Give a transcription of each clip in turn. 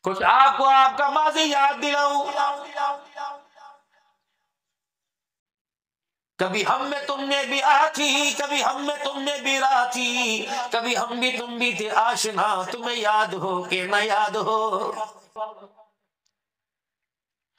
कुछ आपको आपका माजी याद दिलाऊं। कभी हम में तुमने भी आती, कभी हम में तुमने भी राती, कभी हम भी तुम भी थे आशना, तुम्हें याद हो कि न याद हो।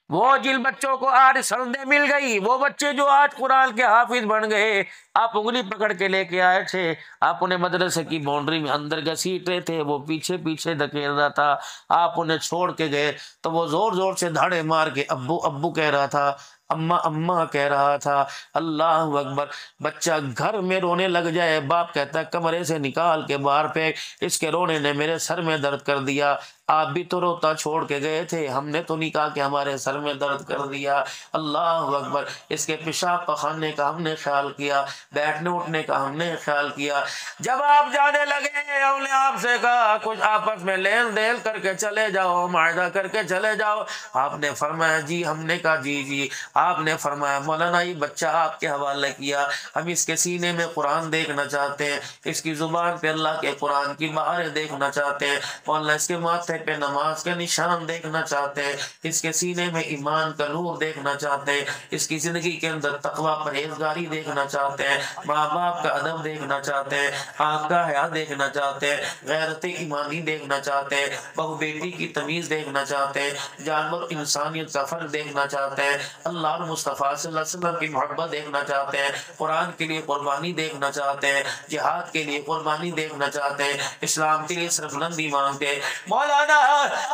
वो जिन बच्चों को आज सनदे मिल गई, वो बच्चे जो आज कुरान के हाफिज बन गए, आप उंगली पकड़ के लेके आए थे, आप उन्हें मदरसे की बाउंड्री में अंदर घसीटे थे, वो पीछे पीछे धकेल रहा था, आप उन्हें छोड़ के गए तो वो जोर जोर से धाड़े मार के अब्बू अब्बू कह रहा था, अम्मा अम्मा कह रहा था। अल्लाह अकबर। बच्चा घर में रोने लग जाए, बाप कहता है कमरे से निकाल के बाहर फेंक, इसके रोने ने मेरे सर में दर्द कर दिया। आप भी तो रोता छोड़ के गए थे, हमने तो नहीं कहा कि हमारे सर में दर्द कर दिया। अल्लाह अकबर। इसके पेशाब पखाने का हमने ख्याल किया, बैठने उठने का हमने ख्याल किया। जब आप जाने लगे, हमने आपसे कहा कुछ आपस में लेन देन करके चले जाओ, मायदा करके चले जाओ। आपने फरमाया जी, हमने कहा जी जी। आपने फरमाया मौलाना ये बच्चा आपके हवाले किया, हम इसके सीने में कुरान देखना चाहते हैं, इसकी जुबान पे अल्लाह के कुरान की बहारें देखना चाहते हैं, मौलाना इसके माथे पे नमाज के निशान देखना चाहते हैं, इसके सीने में ईमान का नूर देखना चाहते हैं, इसकी जिंदगी के अंदर तकवा परहेजगारी देखना चाहते हैं, माँ बाप का अदब देखना चाहते हैं, आँख का हया देखना चाहते हैं, गैरत ईमानी देखना चाहते हैं, बहु बेटी की तमीज देखना चाहते हैं, जानवर इंसानियत का फर्क देखना चाहते हैं, अल्लाह मुस्तफ़ा सल्लल्लाहु अलैहि वसल्लम की मोहब्बत देखना चाहते हैं, कुरान के लिए कुर्बानी देखना चाहते हैं, जिहाद के लिए कुर्बानी देखना चाहते हैं, इस्लाम के लिए सरबुलंदी मांगते हैं, मौलाना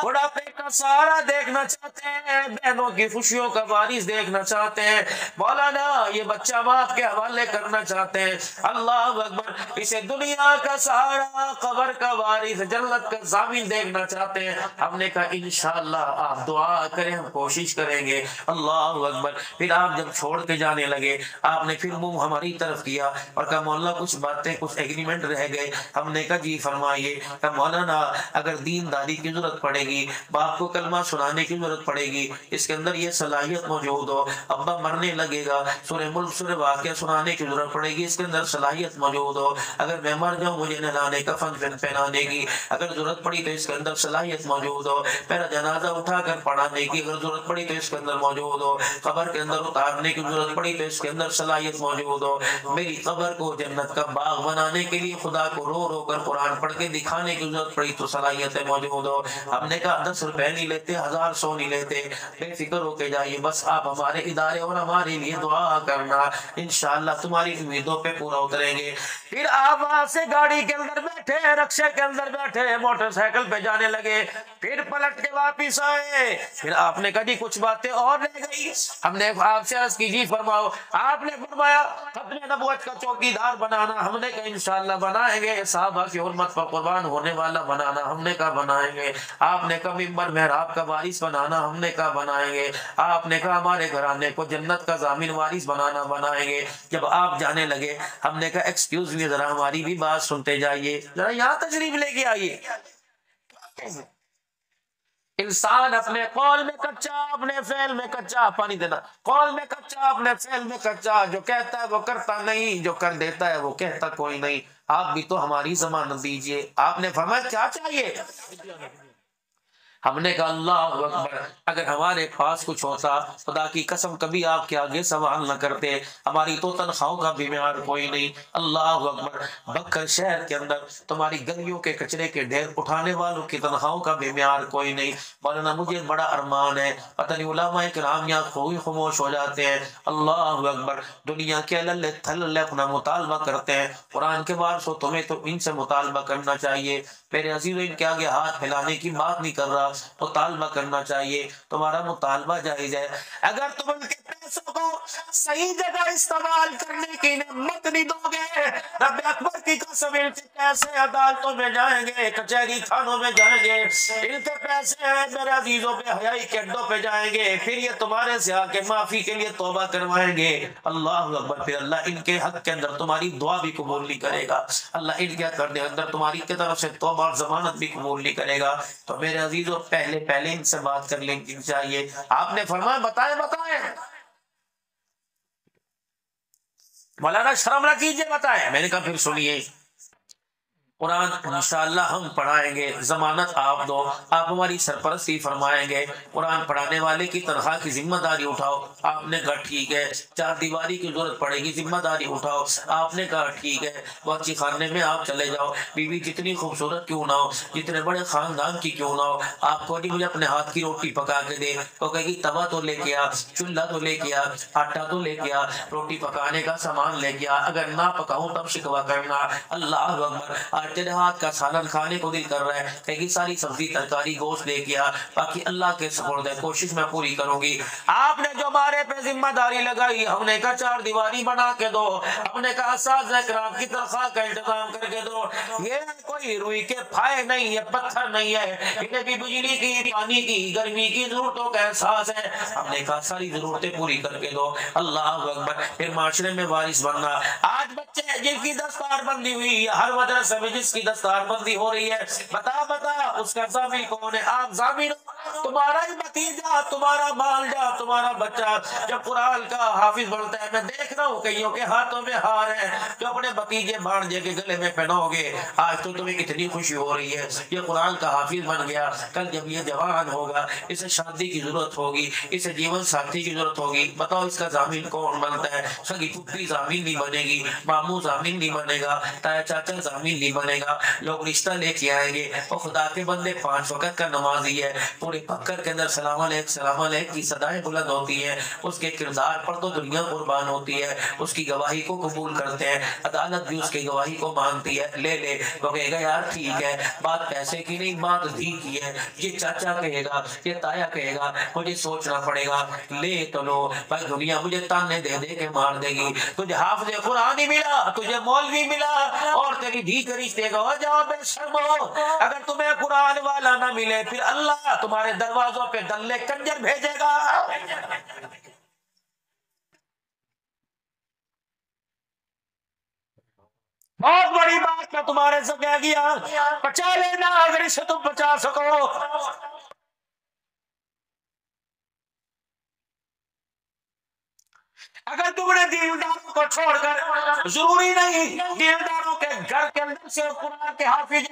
बुढ़ापे का सहारा देखना चाहते हैं, बहनों की खुशियों का वारिस देखना चाहते हैं, मौलाना ये बच्चा बाप के हवाले करना चाहते हैं। अल्लाह अकबर। इसे दुनिया का सहारा, कब्र का वारिस, जन्नत का ज़ामिन देखना चाहते हैं। हमने कहा इंशाअल्लाह आप दुआ करें, हम कोशिश करेंगे। अल्लाह अकबर। फिर आप जब छोड़ के जाने लगे, आपने फिर मुंह हमारी तरफ किया और कहा मौलाना कुछ बातें कुछ एग्रीमेंट रह गए। हमने कहा जी फरमाइए। कहा मौलाना अगर दीनदारी की जरूरत पड़ेगी, बाप को कलमा सुनाने की जरूरत पड़ेगी, इसके अंदर ये सलाहियत मौजूद हो, अब्बा मरने लगेगा, सूरह मुल्क सूरह वाक़िया सुनाने की जरूरत पड़ेगी, इसके अंदर सलाहियत मौजूद हो, अगर मैं मर जाऊं मुझे नहलाने कफन पहनाने की अगर जरूरत पड़ी तो इसके अंदर सलाहियत मौजूद हो, मेरा जनाजा उठाकर पढ़ाने की अगर जरूरत पड़ी तो इसके अंदर मौजूद हो, कब्र के अंदर उतारने की जरूरत पड़ी तो इसके अंदर सलाहियत मौजूद हो, मेरी कब्र को जन्नत का बाग बनाने के लिए खुदा को रो रो कर कुरान पढ़ के दिखाने की जरूरत पड़ी तो सलाहियत मौजूद हो। हमने कहा 10 रुपए नहीं लेते, 1000 100 नहीं लेते, बेफिक्र होके जाइए, बस आप हमारे इदारे और हमारे लिए दुआ करना, इंशाअल्लाह तुम्हारी उम्मीदों पे पूरा उतरेंगे। फिर आप वहां से गाड़ी के अंदर बैठे, रक्शे के अंदर बैठे, मोटरसाइकिल पे जाने लगे, फिर पलट के वापिस आए। फिर आपने कहा जी कुछ बातें और रह गई। हमने आपसे अर्ज की जी फरमाओ। आपने फरमाया खत्म नबूवत का चौकीदार बनाना, हमने कहा इंशाअल्लाह बनाएंगे, साहबा की हुर्मत पर कुर्बान होने वाला बनाना, हमने कहा बनाएंगे। आपने कहा मिंबर मेहराब का वारिस बनाना, हमने कहा बनाएंगे। आपने कहा हमारे घराने को जन्नत का जामिन वारिस बनाना, बनाएंगे। जब आप जाने लगे हमने कहा एक्सक्यूज मी जरा हमारी भी बात सुनते जाइए, जरा यहाँ तशरीफ लेके आइए। इंसान अपने कौल में कच्चा, अपने फेल में कच्चा, पानी देना, कौल में कच्चा, अपने फेल में कच्चा, जो कहता है वो करता नहीं, जो कर देता है वो कहता कोई नहीं। आप भी तो हमारी जमानत दीजिए। आपने फरमाया क्या चाहिए? हमने कहा अल्लाह अकबर, अगर हमारे पास कुछ होता खुदा की कसम कभी आपके आगे सवाल न करते, हमारी तो तनख्वाहों का भी म्यार कोई नहीं। अल्लाह अकबर। बक्कर शहर के अंदर तुम्हारी गलियों के कचरे के ढेर उठाने वालों की तनख्वाहों का भी म्यार कोई नहीं। मौलाना मुझे बड़ा अरमान है, पता नहीं उलमाए किराम यहाँ खोई खामोश हो जाते हैं। अल्लाह अकबर। दुनिया के लल्ले थल्ले अपना मुतालबा करते हैं, कुरान के बार सो तुम्हें तो इनसे मुतालबा करना चाहिए। मेरे अजीजों इनके आगे हाथ फैलाने की बात नहीं कर रहा, मुतालबा करना चाहिए, तुम्हारा मुतालबा जायज है। अगर तुम उनके पैसों को सही जगह इस्तेमाल करने की हिम्मत नहीं दोगे, रब अकबर की कसम इनके पैसे अदालतों में जाएंगे, कचहरी थानों में जाएंगे, इनके पैसे मेरे अजीजों पे हयाई के अड्डों पे जाएंगे, फिर ये तुम्हारे से आके माफी के लिए तौबा करवाएंगे। अल्लाह अकबर। फिर अल्लाह इनके हक के अंदर तुम्हारी दुआ भी कबूल नहीं करेगा, अल्लाह इनके हक के अंदर तुम्हारी की तरफ से तौबा और जमानत भी कबूल नहीं करेगा। तो मेरे अजीजों पहले पहले इनसे बात कर लेनी चाहिए। आपने फरमाया बताएं बताएं। मौलाना शर्म ना कीजिए, बताएं। मैंने कहा फिर सुनिए, कुरान इंशाअल्लाह हम पढ़ाएंगे, जमानत आप दो, आप हमारी सरपरस्ती फरमाएंगे। कुरान पढ़ाने वाले की तनख्वाह की जिम्मेदारी उठाओ। आपने कहा ठीक है, चार दीवारी की जरूरत पड़ेगी, जिम्मेदारी उठाओ। आपने कहा ठीक है, बाची खाने में आप चले जाओ। बीवी जितनी खूबसूरत क्यों ना हो, जितने बड़े खानदान की क्यों ना हो, आपको नहीं मुझे अपने हाथ की रोटी पका के दे, तो कहेगी तवा तो लेके आ, चूल्हा तो लेके आ, आटा तो लेके आ, रोटी पकाने का सामान लेके आ, अगर ना पकाऊं तब शिकवा करना। अल्लाह अकबर, आज तेरे हाथ का सालन खाने को दिल कर रहा है, कहेगी सारी सब्जी तरकारी गोश्त लेके आ, बाकी अल्लाह के सुपुर्द है, कोशिश मैं पूरी करूंगी। आपने जो हमारे पे जिम्मेदारी लगाई, हमने कहा चार दीवारी बना के दो, हमने कहा साज़ कराम की तनख्वाह का इंतजाम करके दो। ये कोई रुई के फाये नहीं है, पत्थर नहीं है, इन्हें भी बिजली की, पानी की, गर्मी की जरूरतों का एहसास है। हमने कहा सारी जरूरतें पूरी करके दो। अल्लाह अकबर, फिर माशरे में वारिस बनना। आज बच्चे जिनकी दस्तार बंदी हुई है, हर मदरसे में जिसकी दस्तार बंदी हो रही है, बता उसका जामिन कौन है? आप जामिन, तुम्हारा ही भतीजा, तुम्हारा मालजा, तुम्हारा बच्चा जब कुरान का हाफिज बनता है, मैं देख रहा हूँ कईयों के हाथों में हार है जो अपने भतीजे भांजे के गले में पहनोगे। आज तो तुम्हें कितनी खुशी हो रही है, ये कुरान का हाफिज बन गया। कल जब ये जवान होगा, इसे शादी की जरूरत होगी, इसे जीवन साथी की जरूरत होगी, बताओ इसका जामिन कौन बनता है? सगी पुत्री जामिन नहीं बनेगी, मामू जामिन नहीं बनेगा, ताया चाचा जामिन नहीं बनेगा। लोग रिश्ता लेके आएंगे, और खुदा के बंदे 5 वक्त का नमाजी है, पूरे पक्कर के अंदर सलाम अलैक की सदाएं बुलंद होती है। उसके किरदार पर तो दुनिया कुर्बान होती है, उसकी गवाही को कबूल करते हैं, अदालत भी उसकी गवाही को मानती है। ले वो कहेगा यार ठीक है, बात पैसे की नहीं, बात धी की है, ये चाचा कहेगा, ये ताया कहेगा, मुझे सोचना पड़ेगा। ले तो लो भाई, दुनिया मुझे ताने दे दे के मार देगी। तुझे हाफिज़ कुरान ही मिला, तुझे मौलवी मिला, और तेरी धी के रिश्ते का हो जाओ बेशर्मो। अगर तुम्हें कुरान वाला ना मिले, फिर अल्लाह तुम्हारे दरवाजों पे दल्ले कंजर भेजेगा। बहुत बड़ी बात मैं तुम्हारे से कह गया, बचा लेना अगर इसे तुम बचा सको। अगर तुमने दीनदारों को छोड़कर, जरूरी नहीं दीनदारों के घर के अंदर से कुरान के हाफिज,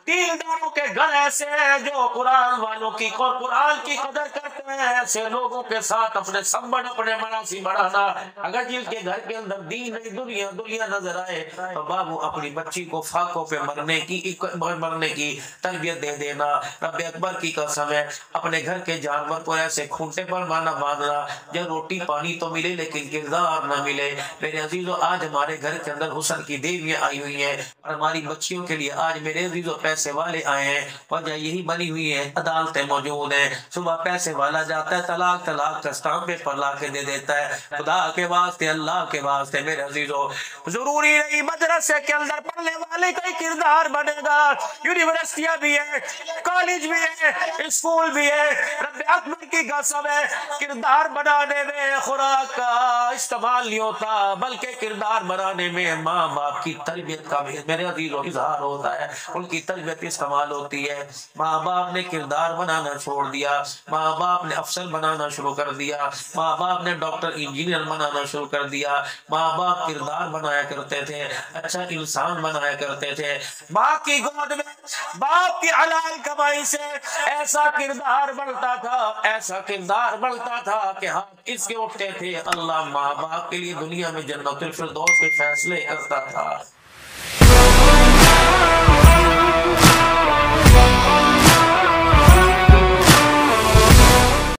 दीनदारों के घर ऐसे हैं जो कुरान वालों की कुरान की कदर करते हैं, ऐसे लोगों के साथ अपने संबंध, अपने मनासी बढ़ाना। अगर जिनके घर के अंदर दीन नहीं, दुनिया दुनिया नजर आए, तो बाबू अपनी बच्ची को फाकों पे मरने की तरबियत दे देना। रब अकबर की कसम है, अपने घर के जानवर को ऐसे खूंटे पर माना बांधना, जब रोटी पानी तो मिले लेकिन किरदार न मिले। मेरे अजीजों, आज हमारे घर के अंदर हुस्न की देवियां आई हुई हैं, और हमारी बच्चियों के लिए आज मेरे अजीजों पैसे वाले आए हैं। वजह यही बनी हुई है, अदालतें मौजूद हैं। सुबह पैसे वाला जाता है, तलाक का स्टाम्प पेपर ला के दे देता है। खुदा के वास्ते, अल्लाह के वास्ते मेरे अजीजों, जरूरी नहीं मदरसे के अंदर पढ़ने वाले का किरदार बनेगा। यूनिवर्सिटियां भी है, कॉलेज भी है, स्कूल भी है। रब अकबर की कसम है, किरदार बनाने में खुराक का इस्तेमाल नहीं होता, बल्कि किरदार बनाने में माँ बाप की तरबियत का मेरे अजीजों इजहार होता है, उनकी तरबियत इस्तेमाल होती है। माँ बाप ने किरदार बनाना छोड़ दिया, माँ बाप ने अफसर बनाना शुरू कर दिया, माँ बाप ने डॉक्टर इंजीनियर बनाना शुरू कर दिया। माँ बाप किरदार बनाया करते थे, अच्छा इंसान बनाया करते थे। माँ की गोद में बाप की हलाल कमाई से ऐसा किरदार बनता था, ऐसा किरदार बनता था कि हाथ इसके उठते थे, अल्लाह माँ बाप के लिए दुनिया में जन्नतुल फिरदौस के फैसले करता था।